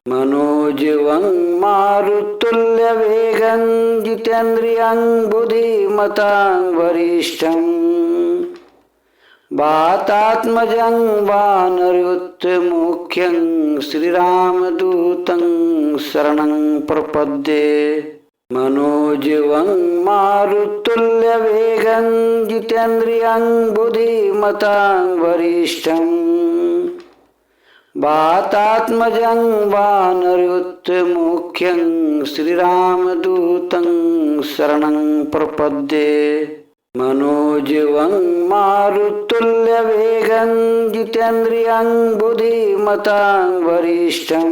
मनोजवं मारुतुल्यवेगं जितेन्द्रियं बुद्धिमतां वरिष्ठं वातात्मजं वानरयुतमुख्यं श्रीरामदूतं शरणं प्रपद्ये। मनोजवं मारुतुल्यवेगं जितेन्द्रियं बुद्धिमतां वरिष्ठं वातात्मजं वानरयुतमुख्यं श्रीरामदूतं शरणं प्रपद्ये। मनोजवं मारुतुल्यवेगं जितेन्द्रियं बुद्धिमतां वरिष्ठं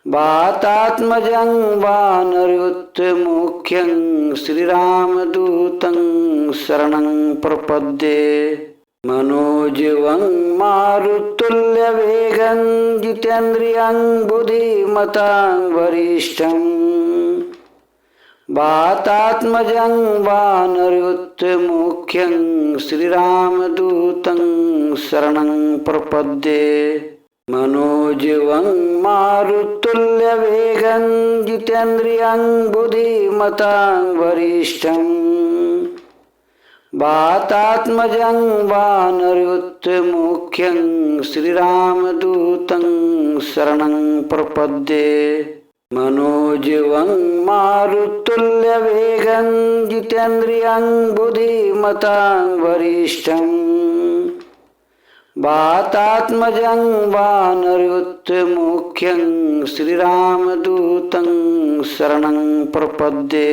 वातात्मजं वानरयुतमुख्यं श्रीरामदूतं शरणं प्रपद्ये। मनोजवं मारुतुल्यवेगं जितेन्द्रियं बुद्धिमतां वरिष्ठं वातात्मजं वानरयुतमुख्यं श्रीरामदूतं शरणं प्रपद्ये। मनोजवं मारुतुल्यवेगं जितेन्द्रियं बुद्धिमतां वरिष्ठं वातात्मजं वानरयुतमुख्यं श्रीरामदूतं शरणं प्रपद्ये। मनोजवं मारुतुल्यवेगं जितेन्द्रियं बुद्धिमतां वरिष्ठं वातात्मजं वानरयुतमुख्यं श्रीरामदूतं शरणं प्रपद्ये।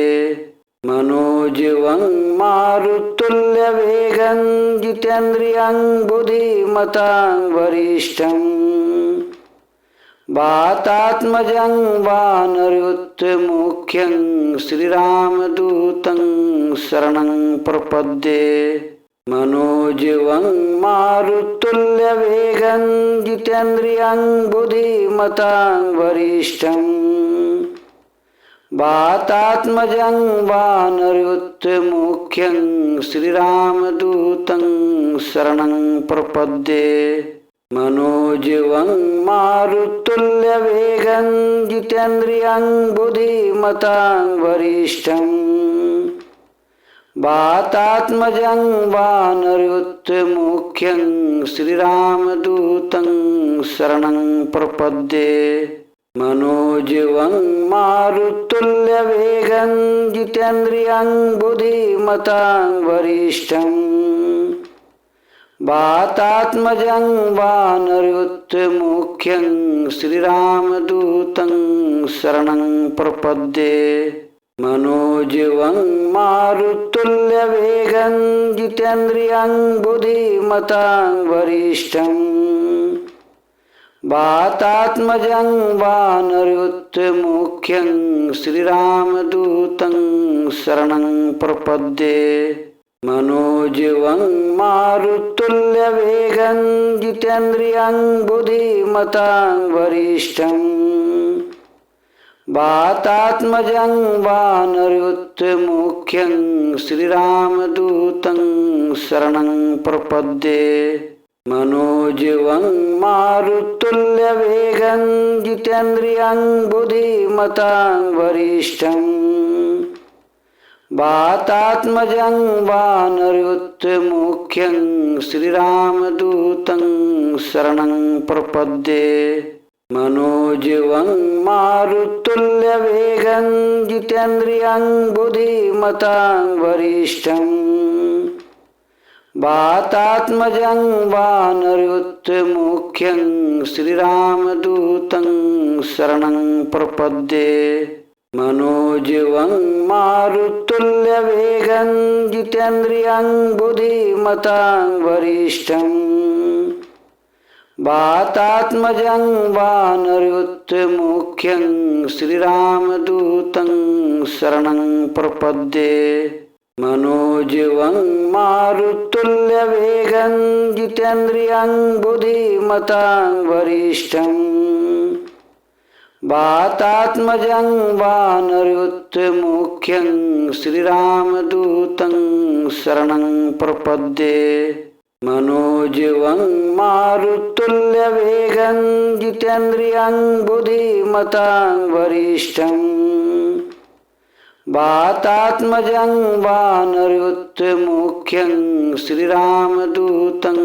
मनोजवं मारुतुल्यवेगं जितेन्द्रियं बुद्धिमतां वरिष्ठं वातात्मजं वानरयुतमुख्यं श्रीरामदूतं शरणं प्रपद्ये। मनोजवं मारुतुल्यवेगं जितेन्द्रियं बुद्धिमतां वरिष्ठं वातात्मजं वानरयुतमुख्यं श्रीरामदूतं शरणं प्रपद्ये। मनोजवं मारुतुल्यवेगं जितेन्द्रियं बुद्धिमतां वरिष्ठं वातात्मजं वानरयुतमुख्यं श्रीरामदूतं शरणं प्रपद्ये। मनोजवं मारुतुल्यवेगं जितेन्द्रियं बुद्धिमतां वरिष्ठं वातात्मजं वानरयुतमुख्यं श्रीरामदूतं शरणं प्रपद्ये। मनोजवं मारुतुल्यवेगं जितेन्द्रियं बुद्धिमतां वरिष्ठं वातात्मजं वानरयुतमुख्यं श्रीरामदूतं शरणं प्रपद्ये। मनोजवं मारुतुल्यवेगं जितेन्द्रियं बुद्धिमतां वरिष्ठं वातात्मजं वानरयुतमुख्यं श्रीरामदूतं शरणं प्रपद्ये। मनोजवं मारुतुल्यवेगं जितेन्द्रियं बुद्धिमतां वरिष्ठं वातात्मजं वानरयुतमुख्यं श्रीरामदूतं शरणं प्रपद्ये। मनोजवं मारुतुल्यवेगं जितेन्द्रियं बुद्धिमतां वरिष्ठं वातात्मजं वानरयुतमुख्यं श्रीरामदूतं शरणं प्रपद्ये। मनोजवं मारुतुल्यवेगं जितेन्द्रियं बुद्धिमतां वरिष्ठं वातात्मजं वानरयुतमुख्यं श्रीरामदूतं शरणं प्रपद्ये। मनोजवं मारुतुल्यवेगं जितेन्द्रियं बुद्धिमतां वरिष्ठं वातात्मजं वानरयुतमुख्यं श्रीरामदूतं शरणं प्रपद्ये। मनोजवं मारुतुल्यवेगं जितेन्द्रियं बुद्धिमतां वरिष्ठं वातात्मजं वानरयुतमुख्यं श्रीरामदूतं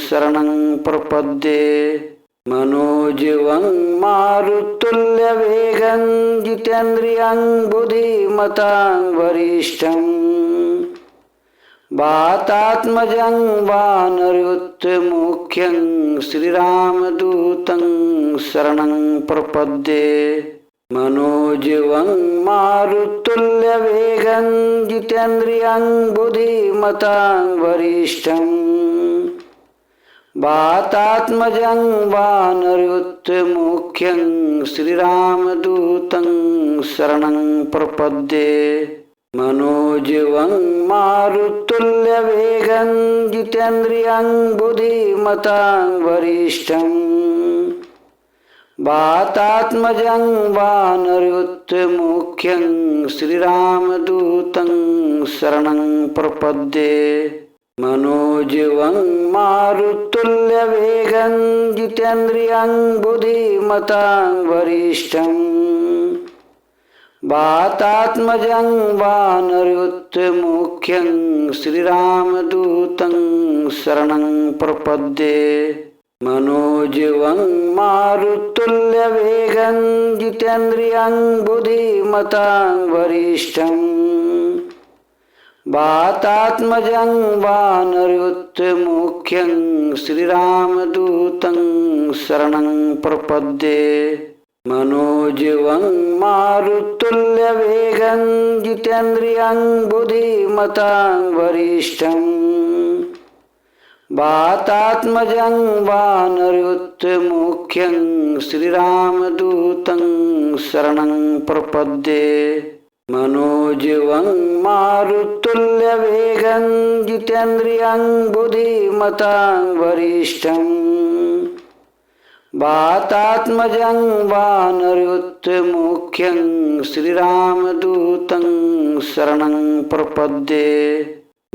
शरणं प्रपद्ये मनोजवं मारुतुल्यवेगं जितेन्द्रियं बुद्धिमतां वरिष्ठं वातात्मजं वानरयुतमुख्यं श्रीरामदूतं शरणं प्रपद्ये मनोजवं मारुतुल्यवेगं जितेन्द्रियं बुद्धिमतां वरिष्ठं वातात्मजं वानरयुतमुख्यं श्रीरामदूतं शरणं प्रपद्ये मनोजवं मारुतुल्यवेगं जितेन्द्रियं बुद्धिमतां वरिष्ठं वातात्मजं वानरयुतमुख्यं श्रीरामदूतं शरणं प्रपद्ये मनोजवं मारुतुल्यवेगं जितेन्द्रियं बुद्धिमतां वरिष्ठं वातात्मजं वानरयुतमुख्यं श्रीरामदूतं शरणं प्रपद्ये मनोजवं मारुतुल्यवेगं जितेन्द्रियं बुद्धिमतां वरिष्ठं वातात्मजं वानरयुतमुख्यं श्रीरामदूतं शरणं प्रपद्ये मनोजवं मारुतुल्यवेगं जितेन्द्रियं बुद्धिमतां वरिष्ठं वातात्मजं वानरयुतमुख्यं श्रीरामदूतं शरणं प्रपद्ये मनोजवं मारुतुल्यवेगं जितेन्द्रियं बुद्धिमतां वरिष्ठं वातात्मजं वानरयुतमुख्यं श्रीरामदूतं शरणं प्रपद्ये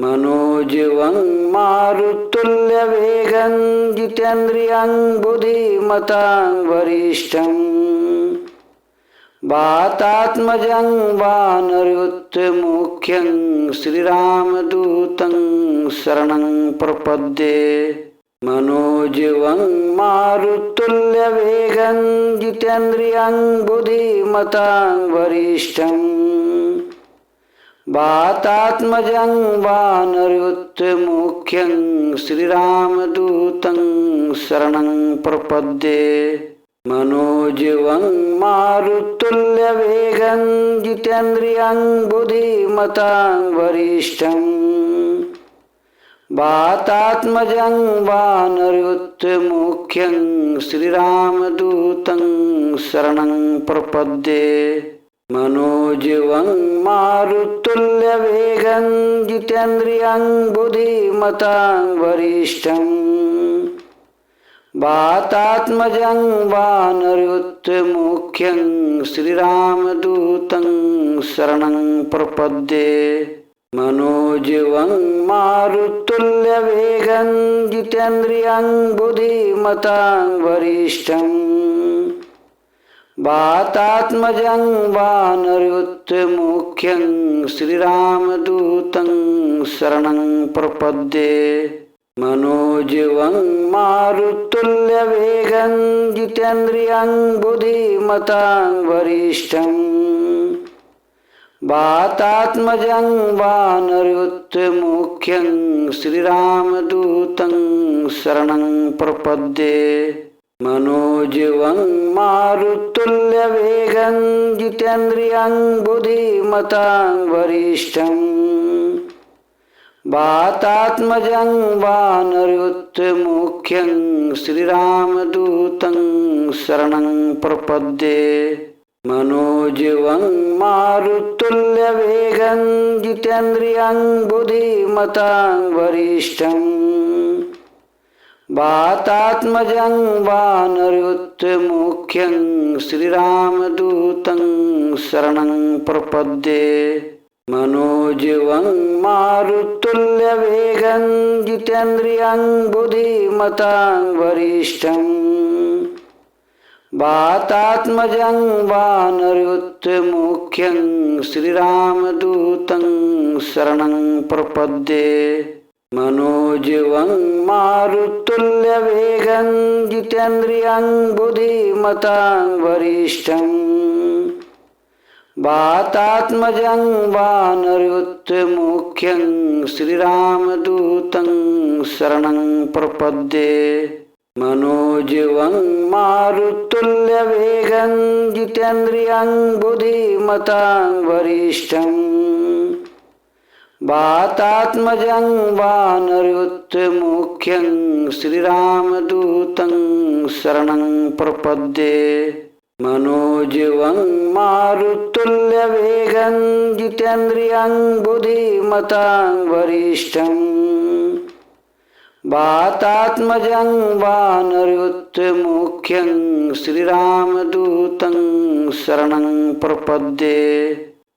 मनोजवं मारुतुल्यवेगं जितेन्द्रियं बुद्धिमतां वरिष्ठं वातात्मजं वानरयुतमुख्यं श्रीरामदूतं शरणं प्रपद्ये मनोजवं मारुतुल्यवेगं जितेन्द्रियं बुद्धिमतां वरिष्ठं वातात्मजं वानरयुतमुख्यं श्रीरामदूतं शरणं प्रपद्ये मनोजवं मारुतुल्यवेगं जितेन्द्रियं बुद्धिमतां वरिष्ठं वातात्मजं वानरयुतमुख्यं श्रीरामदूतं शरणं प्रपद्ये मनोजवं मारुतुल्यवेगं जितेन्द्रियं बुद्धिमतां वरिष्ठं वातात्मजं वानरयुतमुख्यं श्रीरामदूतं शरणं प्रपद्ये मनोजवं मारुतुल्यवेगं जितेन्द्रियं बुद्धिमतां वरिष्ठं वातात्मजं वानरयुतमुख्यं श्रीरामदूतं शरणं प्रपद्ये मनोजवं मारुतुल्यवेगं जितेन्द्रियं बुद्धिमतां वरिष्ठं वातात्मजं वानरयुतमुख्यं श्रीरामदूतं शरणं प्रपद्ये मनोजवं मारुतुल्यवेगं जितेन्द्रियं बुद्धिमतां वरिष्ठं वातात्मजं वानरयुतमुख्यं श्रीरामदूतं शरणं प्रपद्ये मनोजवं मारुतुल्यवेगं जितेन्द्रियं बुद्धिमतां वरिष्ठं वातात्मजं वानरयुतमुख्यं श्रीरामदूतं शरणं प्रपद्ये मनोजवं मारुतुल्यवेगं जितेन्द्रियं बुद्धिमतां वरिष्ठं वातात्मजं वानरयुतमुख्यं श्रीरामदूतं शरणं प्रपद्ये मनोजवं मारुतुल्यवेगं जितेन्द्रियं बुद्धिमतां वरिष्ठं वातात्मजं वानरयुतमुख्यं श्रीरामदूतं शरणं प्रपद्ये मनोजवं मारुतुल्यवेगं जितेन्द्रियं बुद्धिमतां वरिष्ठं वातात्मजं वानरयुतमुख्यं श्रीरामदूतं शरणं प्रपद्ये मनोजवं मारुतुल्यवेगं जितेन्द्रियं बुद्धिमतां वरिष्ठं वातात्मजं वानरयुतमुख्यं श्रीरामदूतं शरणं प्रपद्ये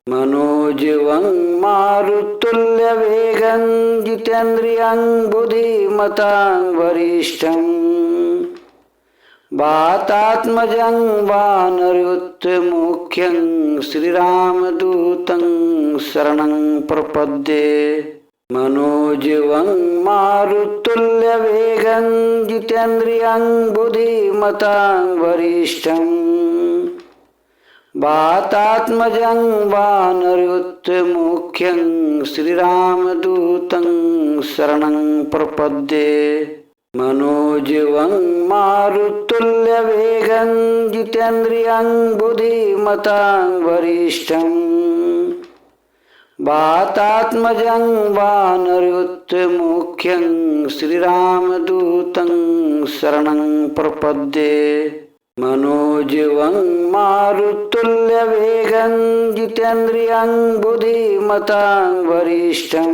मनोजवं मारुतुल्यवेगं जितेन्द्रियं बुद्धिमतां वरिष्ठं वातात्मजं वानरयुतमुख्यं श्रीरामदूतं शरणं प्रपद्ये मनोजवं मारुतुल्यवेगं जितेन्द्रियं बुद्धिमतां वरिष्ठं वातात्मजं वानरयुतमुख्यं श्रीरामदूतं शरणं प्रपद्ये मनोजवं मारुतुल्यवेगं जितेन्द्रियं बुद्धिमतां वरिष्ठं वातात्मजं वानरयुतमुख्यं श्रीरामदूतं शरणं प्रपद्ये मनोजवं मारुतुल्यवेगं जितेन्द्रियं बुद्धिमतां वरिष्ठं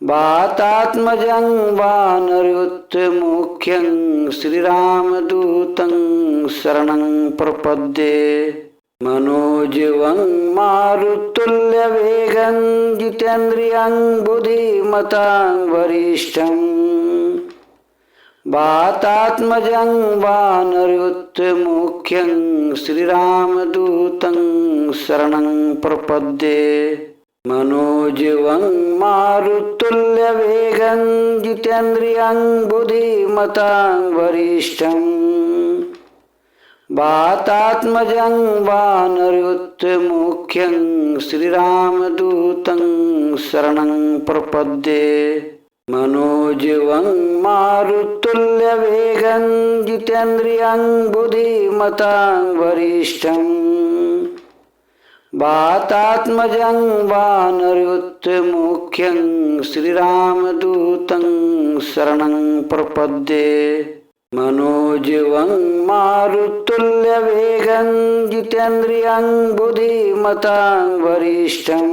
वातात्मजं वानरयुतमुख्यं श्रीरामदूतं शरणं प्रपद्ये मनोजवं मारुतुल्यवेगं जितेन्द्रियं बुद्धिमतां वरिष्ठं वातात्मजं वानरयुतमुख्यं श्रीरामदूतं शरणं प्रपद्ये मनोजवं मारुतुल्यवेगं जितेन्द्रियं बुद्धिमतां वरिष्ठं वातात्मजं वानरयुतमुख्यं श्रीरामदूतं शरणं प्रपद्ये मनोजवं मारुतुल्यवेगं जितेन्द्रियं बुद्धिमतां वरिष्ठं वातात्मजं वानरयुतमुख्यं श्रीरामदूतं शरणं प्रपद्ये मनोजवं मारुतुल्यवेगं जितेन्द्रियं बुद्धिमतां वरिष्ठं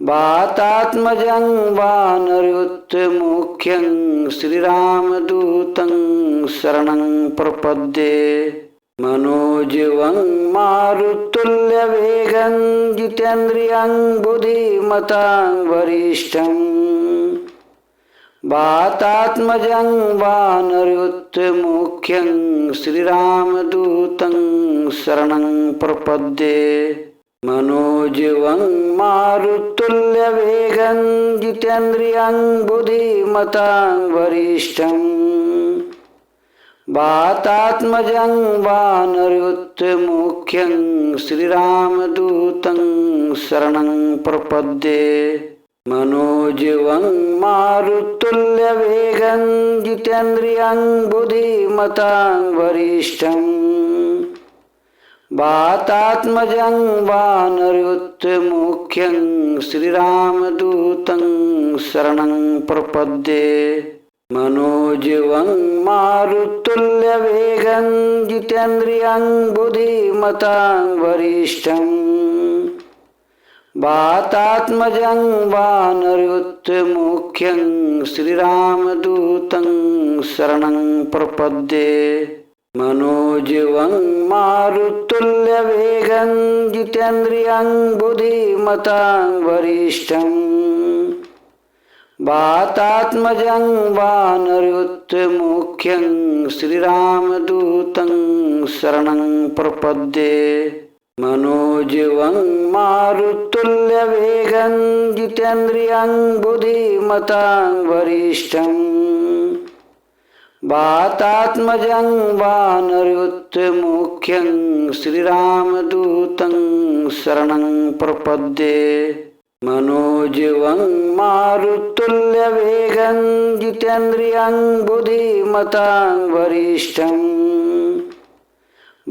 वातात्मजं वानरयुतमुख्यं श्रीरामदूतं शरणं प्रपद्ये मनोजवं मारुतुल्यवेगं जितेन्द्रियं बुद्धिमतां वरिष्ठं वातात्मजं वानरयुतमुख्यं श्रीरामदूतं शरणं प्रपद्ये मनोजवं मारुतुल्यवेगं जितेन्द्रियं बुद्धिमतां वरिष्ठं वातात्मजं वानरयुतमुख्यं श्रीरामदूतं शरणं प्रपद्ये मनोजवं मारुतुल्यवेगं जितेन्द्रियं बुद्धिमतां वरिष्ठं वातात्मजं वानरयुतमुख्यं श्रीरामदूतं शरणं प्रपद्ये मनोजवं मारुतुल्यवेगं जितेन्द्रियं बुद्धिमतां वरिष्ठं वातात्मजं वानरयुतमुख्यं श्रीरामदूतं शरणं प्रपद्ये मनोजीवं मारुतुल्यवेगं जितेन्द्रियं बुद्धिमतां वरिष्ठं वातात्मजं वानरयुतमुख्यं श्रीरामदूतं शरणं प्रपद्ये मनोजीवं मारुतुल्यवेगं जितेन्द्रियं बुद्धिमतां वरिष्ठं वातात्मजं वानरयुतमुख्यं श्रीरामदूतं शरणं प्रपद्ये मनोजीवं मारुतुल्यवेगं जितेन्द्रियं बुद्धिमतां वरिष्ठं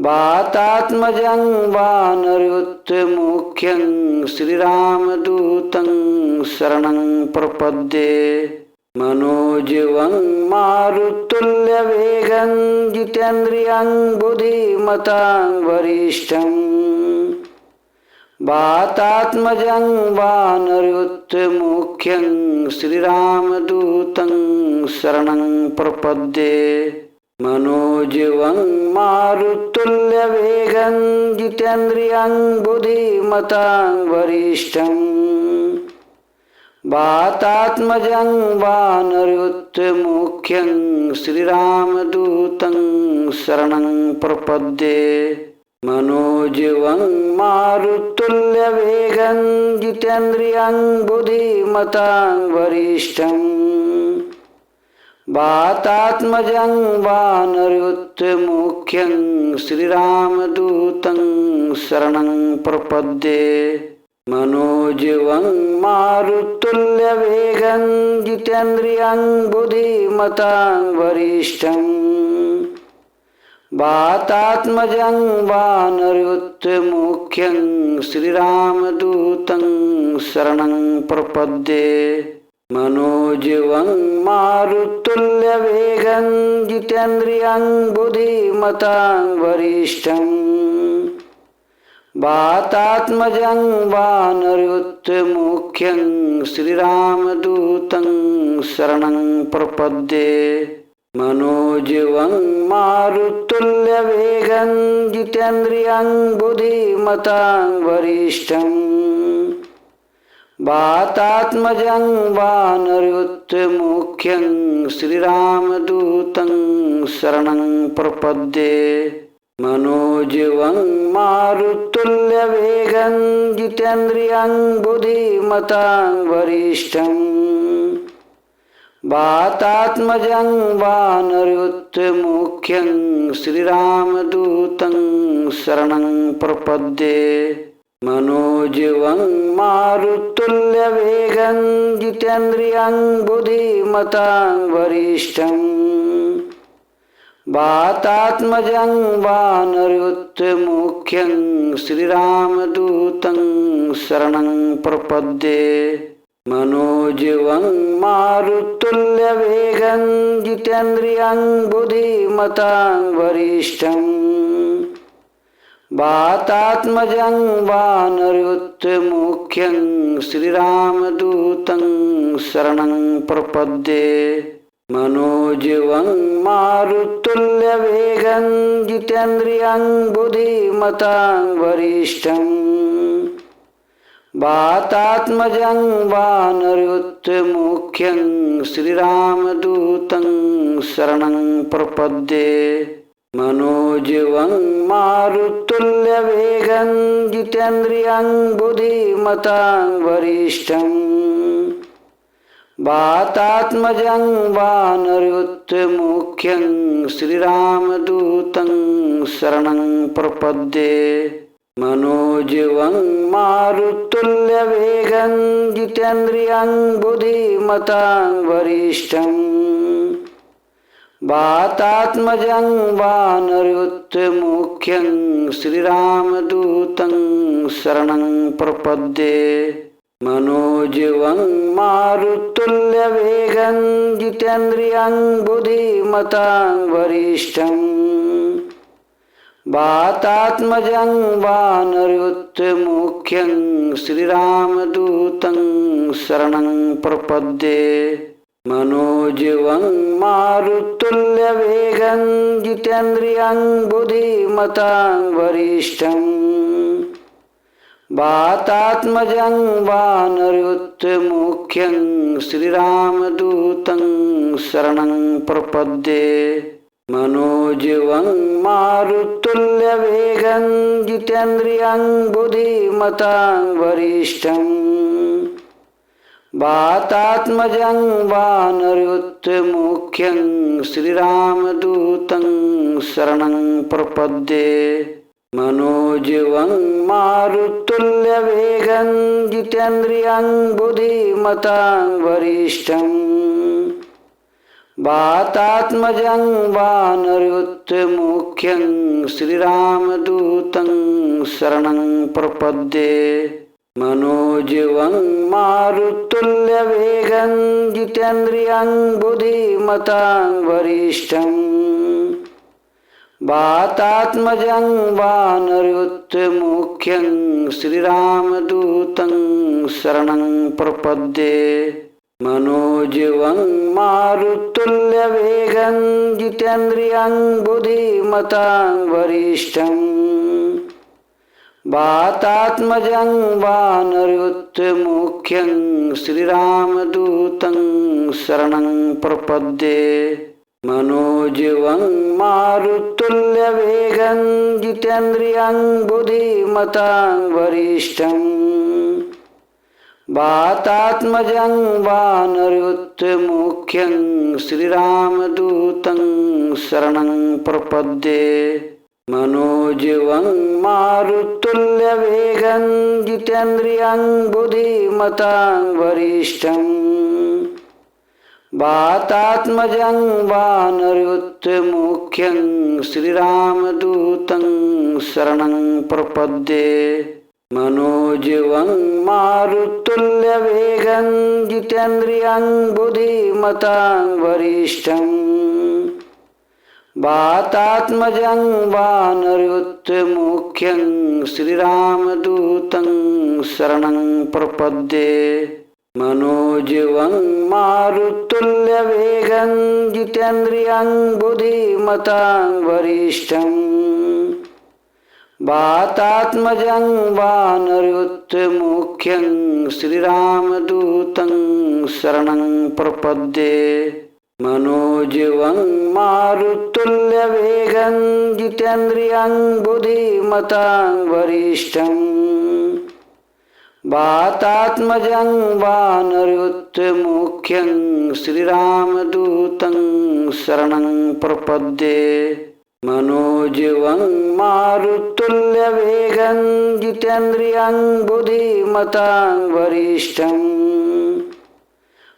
वातात्मजं वानरयुतमुख्यं श्रीरामदूतं शरणं प्रपद्ये मनोजीवं मारुतुल्यवेगं जितेन्द्रियं बुद्धिमतां वरिष्ठं वातात्मजं वानरयुतमुख्यं श्रीरामदूतं शरणं प्रपद्ये मनोजीवं मारुतुल्यवेगं जितेन्द्रियं बुद्धिमतां वरिष्ठं वातात्मजं वानरयुतमुख्यं श्रीरामदूतं शरणं प्रपद्ये मनोजीवं मारुतुल्यवेगं जितेन्द्रियं बुद्धिमतां वरिष्ठं वातात्मजं वानरयुतमुख्यं श्रीरामदूतं शरणं प्रपद्ये मनोजीवं मारुतुल्यवेगं जितेन्द्रियं बुद्धिमतां वरिष्ठं वातात्मजं वानरयुतमुख्यं श्रीरामदूतं शरणं प्रपद्ये मनोजीवं मारुतुल्यवेगं जितेन्द्रियं बुद्धिमतां वरिष्ठं वातात्मजं वानरयुतमुख्यं श्रीरामदूतं शरणं प्रपद्ये मनोजीवं मारुतुल्यवेगं जितेन्द्रियं बुद्धिमतां वरिष्ठं वातात्मजं वानरयुतमुख्यं श्रीरामदूतं शरणं प्रपद्ये मनोजीवं मारुतुल्यवेगं जितेन्द्रियं बुद्धिमतां वरिष्ठं वातात्मजं वानरयुतमुख्यं श्रीरामदूतं शरणं प्रपद्ये मनोजीवं मारुतुल्यवेगं जितेन्द्रियं बुद्धिमतां वरिष्ठं वातात्मजं वानरयुतमुख्यं श्रीरामदूतं शरणं प्रपद्ये मनोजीवं मारुतुल्यवेगं जितेन्द्रियं बुद्धिमतां वरिष्ठं वातात्मजं वानरयुतमुख्यं श्रीरामदूतं शरणं प्रपद्ये मनोजीवं मारुतुल्यवेगं जितेन्द्रियं बुद्धिमतां वरिष्ठं वातात्मजं वानरयुतमुख्यं श्रीरामदूतं शरणं प्रपद्ये मनोजीवं मारुतुल्यवेगं जितेन्द्रियं बुद्धिमतां वरिष्ठं वातात्मजं वानरयुतमुख्यं श्रीरामदूतं शरणं प्रपद्ये मनोजीवं मारुतुल्यवेगं जितेन्द्रियं बुद्धिमतां वरिष्ठं वातात्मजं वानरयुतमुख्यं श्रीरामदूतं शरणं प्रपद्ये मनोजीवं मारुतुल्यवेगं जितेन्द्रियं बुद्धिमतां वरिष्ठं वातात्मजं वानरयुतमुख्यं श्रीरामदूतं शरणं प्रपद्ये मनोजीवं मारुतुल्यवेगं जितेन्द्रियं बुद्धिमतां वरिष्ठं वातात्मजं वानरयुतमुख्यं श्रीरामदूतं शरणं प्रपद्ये मनोजीवं मारुतुल्यवेगं जितेन्द्रियं बुद्धिमतां वरिष्ठं वातात्मजं वानरयुतमुख्यं श्रीरामदूतं शरणं प्रपद्ये मनोजीवं मारुतुल्यवेगं जितेन्द्रियं बुद्धिमतां वरिष्ठं वातात्मजं वानरयुतमुख्यं श्रीरामदूतं शरणं प्रपद्ये मनोजीवं मारुतुल्यवेगं जितेन्द्रियं बुद्धिमतां वरिष्ठं वातात्मजं वानरयुतमुख्यं श्रीरामदूतं शरणं प्रपद्ये मनोजीवं मारुतुल्यवेगं जितेन्द्रियं बुद्धिमतां वरिष्ठं वातात्मजं वानरयुतमुख्यं श्रीरामदूतं शरणं प्रपद्ये मनोजीवं मारुतुल्यवेगं जितेन्द्रियं बुद्धिमतां वरिष्ठं वातात्मजं वानरयुतमुख्यं श्रीरामदूतं शरणं प्रपद्ये मनोजीवं मारुतुल्यवेगं जितेन्द्रियं बुद्धिमतां वरिष्ठं वातात्मजं वानरयुतमुख्यं श्रीरामदूतं शरणं प्रपद्ये मनोजीवं मारुतुल्यवेगं जितेन्द्रियं बुद्धिमतां वरिष्ठं वातात्मजं वानरयुतमुख्यं श्रीरामदूतं शरणं प्रपद्ये मनोजीवं मारुतुल्यवेगं जितेन्द्रियं बुद्धिमतां वरिष्ठं वातात्मजं वानरयुतमुख्यं श्रीरामदूतं शरणं प्रपद्ये मनोजीवं मारुतुल्यवेगं जितेन्द्रियं बुद्धिमतां वरिष्ठं वातात्मजं वानरयुतमुख्यं श्रीरामदूतं शरणं प्रपद्ये मनोजीवं मारुतुल्यवेगं जितेन्द्रियं बुद्धिमतां वरिष्ठं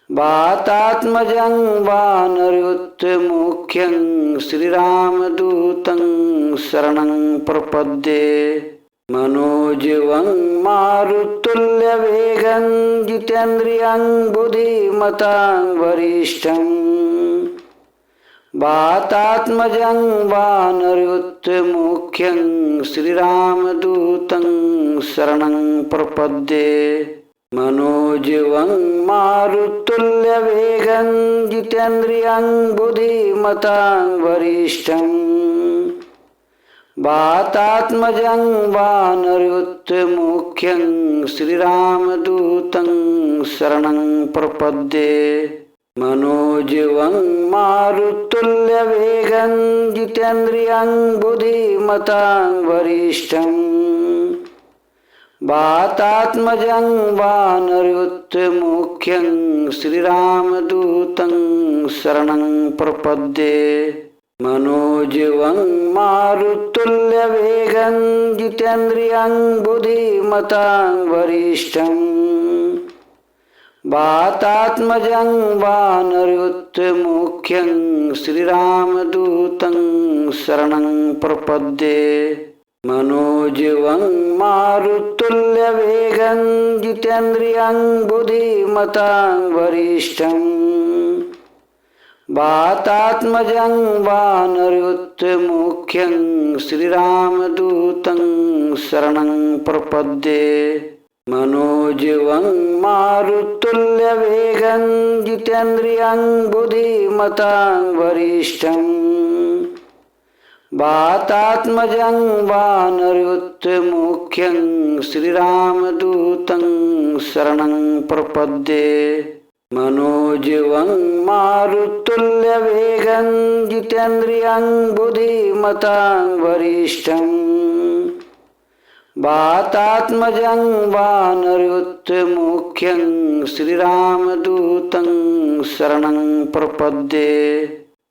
वातात्मजं वानरयुतमुख्यं श्रीरामदूतं शरणं प्रपद्ये मनोजीवं मारुतुल्यवेगं जितेन्द्रियं बुद्धिमतां वरिष्ठं वातात्मजं वानरयुतमुख्यं श्रीरामदूतं शरणं प्रपद्ये मनोजीवं मारुतुल्यवेगं जितेन्द्रियं बुद्धिमतां वरिष्ठं वातात्मजं वानरयुतमुख्यं श्रीरामदूतं शरणं प्रपद्ये मनोजीवं मारुतुल्यवेगं जितेन्द्रियं बुद्धिमतां वरिष्ठं वातात्मजं वानरयुतमुख्यं श्रीरामदूतं शरणं प्रपद्ये मनोजीवं मारुतुल्यवेगं जितेन्द्रियं बुद्धिमतां वरिष्ठं वातात्मजं वानरयुतमुख्यं श्रीरामदूतं शरणं प्रपद्ये मनोजीवं मारुतुल्यवेगं जितेन्द्रियं बुद्धिमतां वरिष्ठं वातात्मजं वानरयुतमुख्यं श्रीरामदूतं शरणं प्रपद्ये मनोजीवं मारुतुल्यवेगं जितेन्द्रियं बुद्धिमतां वरिष्ठं वातात्मजं वानरयुतमुख्यं श्रीरामदूतं शरणं प्रपद्ये मनोजीवं मारुतुल्यवेगं जितेन्द्रियं बुद्धिमतां वरिष्ठं वातात्मजं वानरयुतमुख्यं श्रीरामदूतं शरणं प्रपद्ये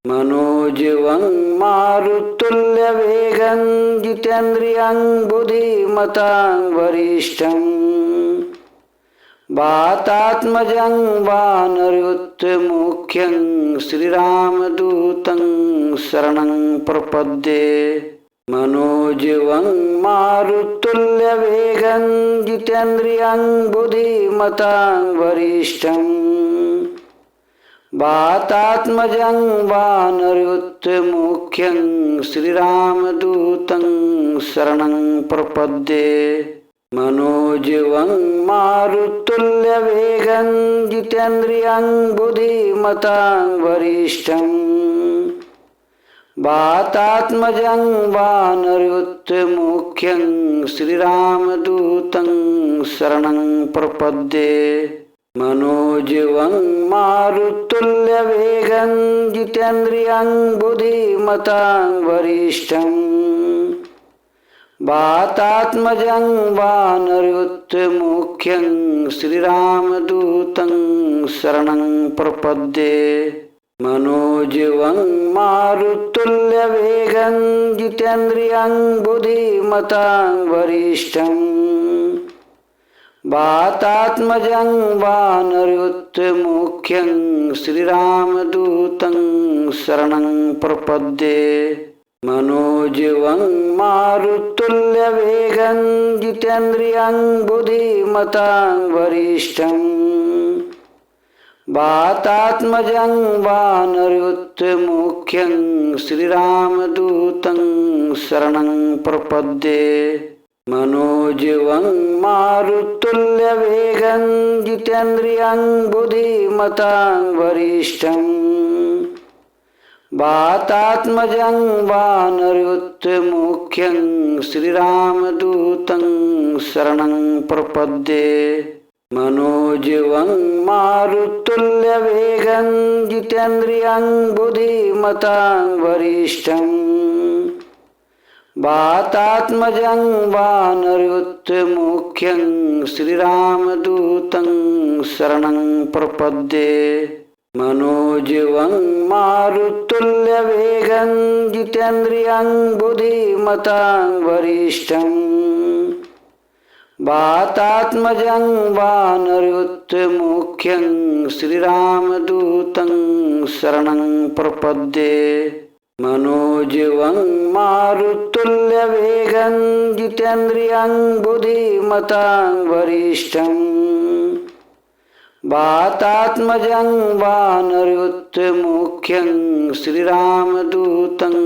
मनोजीवं मारुतुल्यवेगं जितेन्द्रियं बुद्धिमतां वरिष्ठं वातात्मजं वानरयुतमुख्यं श्रीरामदूतं शरणं प्रपद्ये मनोजीवं मारुतुल्यवेगं जितेन्द्रियं बुद्धिमतां वरिष्ठं वातात्मजं वानरयुतमुख्यं श्रीरामदूतं शरणं प्रपद्ये मनोजीवं मारुतुल्यवेगं जितेन्द्रियं बुद्धिमतां वरिष्ठं वातात्मजं वानरयुतमुख्यं श्रीरामदूतं शरणं प्रपद्ये मनोजीवं मारुतुल्यवेगं जितेन्द्रियं बुद्धिमतां वरिष्ठं वातात्मजं वानरयुतमुख्यं श्रीरामदूतं शरणं प्रपद्ये मनोजीवं मारुतुल्यवेगं जितेन्द्रियं बुद्धिमतां वरिष्ठं वातात्मजं वानरयुतमुख्यं श्रीरामदूतं शरणं प्रपद्ये मनोजीवं मारुतुल्यवेगं जितेन्द्रियं बुद्धिमतां वरिष्ठं वातात्मजं वानरयुतमुख्यं श्रीरामदूतं शरणं प्रपद्ये मनोजीवं मारुतुल्यवेगं जितेन्द्रियं बुद्धिमतां वरिष्ठं वातात्मजं वानरयुतमुख्यं श्रीरामदूतं शरणं प्रपद्ये मनोजीवं मारुतुल्यवेगं जितेन्द्रियं बुद्धिमतां वरिष्ठं वातात्मजं वानरयुतमुख्यं श्रीरामदूतं शरणं प्रपद्ये मनोजीवं मारुतुल्यवेगं जितेन्द्रियं बुद्धिमतां वरिष्ठं वातात्मजं वानरयुतमुख्यं श्रीरामदूतं शरणं प्रपद्ये मनोजीवं मारुतुल्यवेगं जितेन्द्रियं बुद्धिमतां वरिष्ठं वातात्मजं वानरयुतमुख्यं श्रीरामदूतं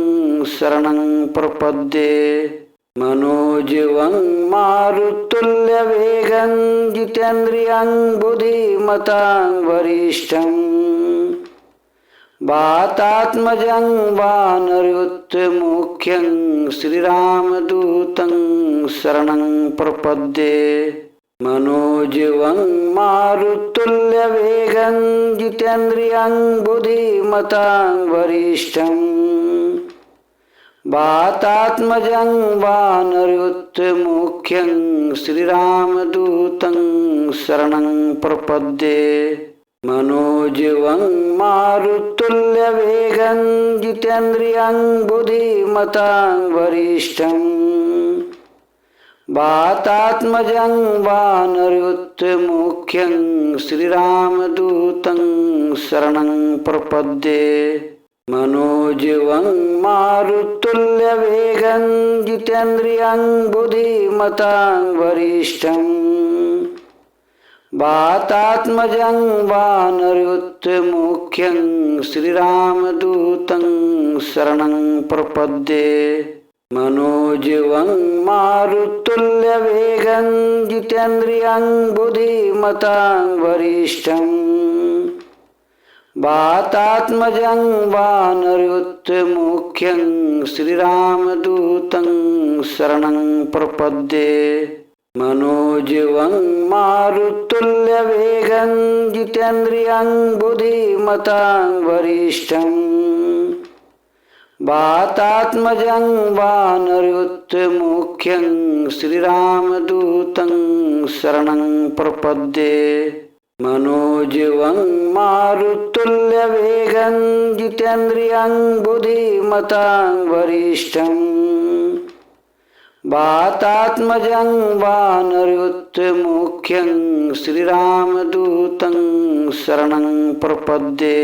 शरणं प्रपद्ये मनोजीवं मारुतुल्यवेगं जितेन्द्रियं बुद्धिमतां वरिष्ठं वातात्मजं वानरयुतमुख्यं श्रीरामदूतं शरणं प्रपद्ये मनोजीवं मारुतुल्यवेगं जितेन्द्रियं बुद्धिमतां वरिष्ठं वातात्मजं वानरयुतमुख्यं श्रीरामदूतं शरणं प्रपद्ये मनोजीवं मारुतुल्यवेगं जितेन्द्रियं बुद्धिमतां वरिष्ठं वातात्मजं वानरयुतमुख्यं श्रीरामदूतं शरणं प्रपद्ये मनोजीवं मारुतुल्यवेगं जितेन्द्रियं बुद्धिमतां वरिष्ठं वातात्मजं वानरयुतमुख्यं श्रीरामदूतं शरणं प्रपद्ये मनोजीवं मारुतुल्यवेगं जितेन्द्रियं बुद्धिमतां वरिष्ठं वातात्मजं वानरयुतमुख्यं श्रीरामदूतं शरणं प्रपद्ये मनोजीवं मारुतुल्यवेगं जितेन्द्रियं बुद्धिमतां वरिष्ठं वातात्मजं वानरयुतमुख्यं श्रीरामदूतं शरणं प्रपद्ये मनोजीवं मारुतुल्यवेगं जितेन्द्रियं बुद्धिमतां वरिष्ठं वातात्मजं वानरयुतमुख्यं श्रीरामदूतं शरणं प्रपद्ये